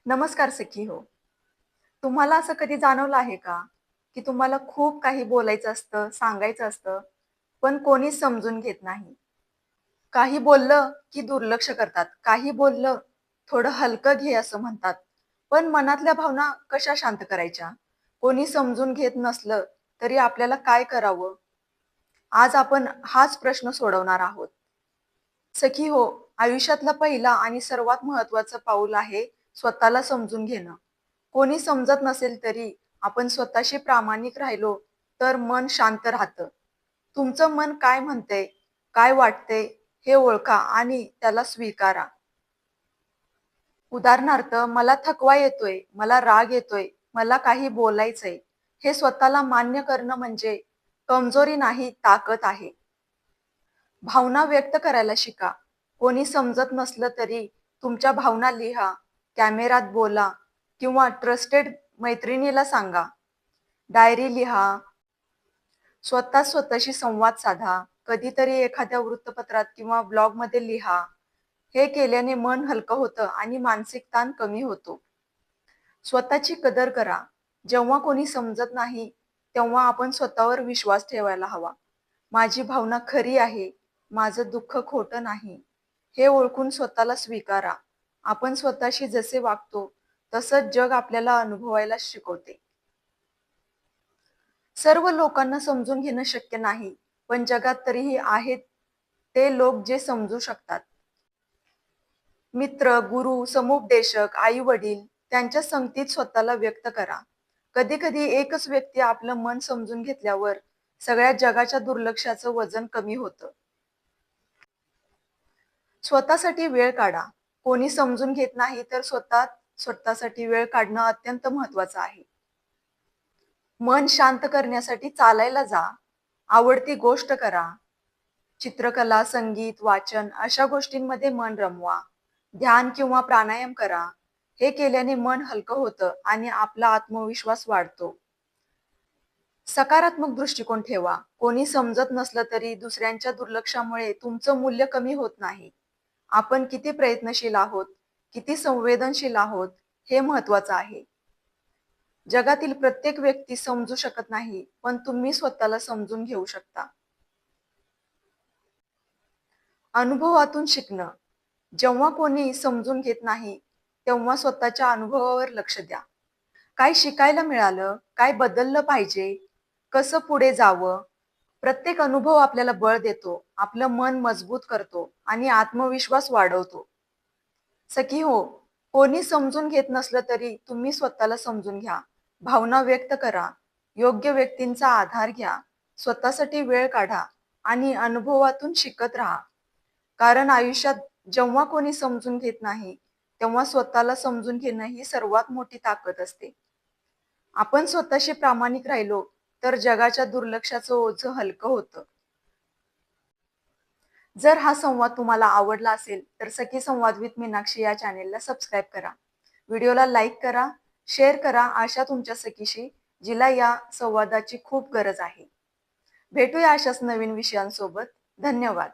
नमस्कार सखी हो. तुम्हाला असं कधी जाणवलं आहे का, की तुम्हाला खूप काही बोलायचं असतं, सांगायचं असतं, पण कोणीच समजून घेत नाही. काही बोललं की दुर्लक्ष करतात, काही बोललं थोडं हलकं घे असं म्हणतात. पण मनातल्या भावना कशा शांत करायच्या? कोणी समजून घेत नसलं तरी आपल्याला काय करावं? आज आपण हाच प्रश्न सोडवणार आहोत. सखी हो, आयुष्यातला पहिला आणि सर्वात महत्त्वाचं पाऊल आहे स्वतःला समजून घेणं. कोणी समजत नसेल तरी आपण स्वतःशी प्रामाणिक राहिलो तर मन शांत राहतं. तुमचं मन काय म्हणतंय, काय वाटतंय हे ओळखा आणि त्याला स्वीकारा. उदाहरणार्थ, मला थकवा येतोय, मला राग येतोय, मला काही बोलायचंय. हे स्वतःला मान्य करणं म्हणजे कमजोरी नाही, ताकद आहे. भावना व्यक्त करायला शिका. कोणी समजत नसलं तरी तुमच्या भावना लिहा, कॅमेऱ्यात बोला किंवा ट्रस्टेड मैत्रिणीला सांगा. डायरी लिहा, स्वतः स्वतःशी संवाद साधा, कधीतरी एखाद्या वृत्तपत्रात किंवा ब्लॉगमध्ये लिहा. हे केल्याने मन हलकं होतं आणि मानसिक ताण कमी होतो. स्वतःची कदर करा. जेव्हा कोणी समजत नाही, तेव्हा आपण स्वतःवर विश्वास ठेवायला हवा. माझी भावना खरी आहे, माझं दुःख खोटं नाही. हे ओळखून स्वतःला स्वीकारा. आपण स्वतःशी जसे वागतो, तसंच जग आपल्याला अनुभवायला शिकवते. सर्व लोकांना समजून घेणं शक्य नाही, पण जगात तरीही आहेत ते लोक जे समजू शकतात. मित्र, गुरु, समुपदेशक, आई-वडील त्यांच्या संगतीत स्वतःला व्यक्त करा. कधी-कधी एकच व्यक्ती आपलं मन समजून घेतल्यावर सगळ्या जगाच्या दुर्लक्षाचं वजन कमी होतं. स्वतःसाठी वेळ काढा. कोणी समजून घेत नाही तर स्वतःसाठी वेळ काढणं अत्यंत महत्त्वाचं आहे. मन शांत करण्यासाठी चालायला जा. आवडती गोष्ट करा. चित्रकला, संगीत, वाचन अशा गोष्टींमध्ये मन रमवा. ध्यान किंवा प्राणायाम करा. हे केल्याने मन हलकं होतं आणि आपला आत्मविश्वास वाढतो. सकारात्मक दृष्टिकोन ठेवा. कोणी समजत नसलं तरी दुसऱ्यांच्या दुर्लक्षामुळे तुमचं मूल्य कमी होत नाही. आपण किती प्रयत्नशील आहोत, किती संवेदनशील आहोत, हे महत्त्वाचं आहे. जगातील प्रत्येक व्यक्ती समजू शकत नाही, पण तुम्ही स्वतःला समजून घेऊ शकता. अनुभवातून शिकणं. जेव्हा कोणी समजून घेत नाही, तेव्हा स्वतःच्या अनुभवावर लक्ष द्या. काय शिकायला मिळालं? काय बदललं पाहिजे? कसं पुढे जावं? प्रत्येक अनुभव आपल्याला बळ देतो, आपलं मन मजबूत करतो आणि आत्मविश्वास वाढवतो. सखी हो, कोणी समजून घेत नसलं तरी तुम्ही स्वतःला समजून घ्या. भावना व्यक्त करा. योग्य व्यक्तींचा आधार घ्या. स्वतःसाठी वेळ काढा आणि अनुभवातून शिकत राहा. कारण आयुष्यात जेव्हा कोणी समजून घेत नाही, तेव्हा स्वतःला समजून घेणं ही सर्वात मोठी ताकद असते. आपण स्वतःशी प्रामाणिक राहिलो, तर जगाच्या दुर्लक्षाचं ओझं हलकं होतं. जर हा संवाद तुम्हाला आवडला असेल, तर सखी संवाद विथ मीनाक्षी या चॅनेलला सबस्क्राईब करा. व्हिडिओला लाईक करा, शेअर करा अशा तुमच्या सखीशी, जिला या संवादाची खूप गरज आहे. भेटूया अशाच नवीन विषयांसोबत. धन्यवाद.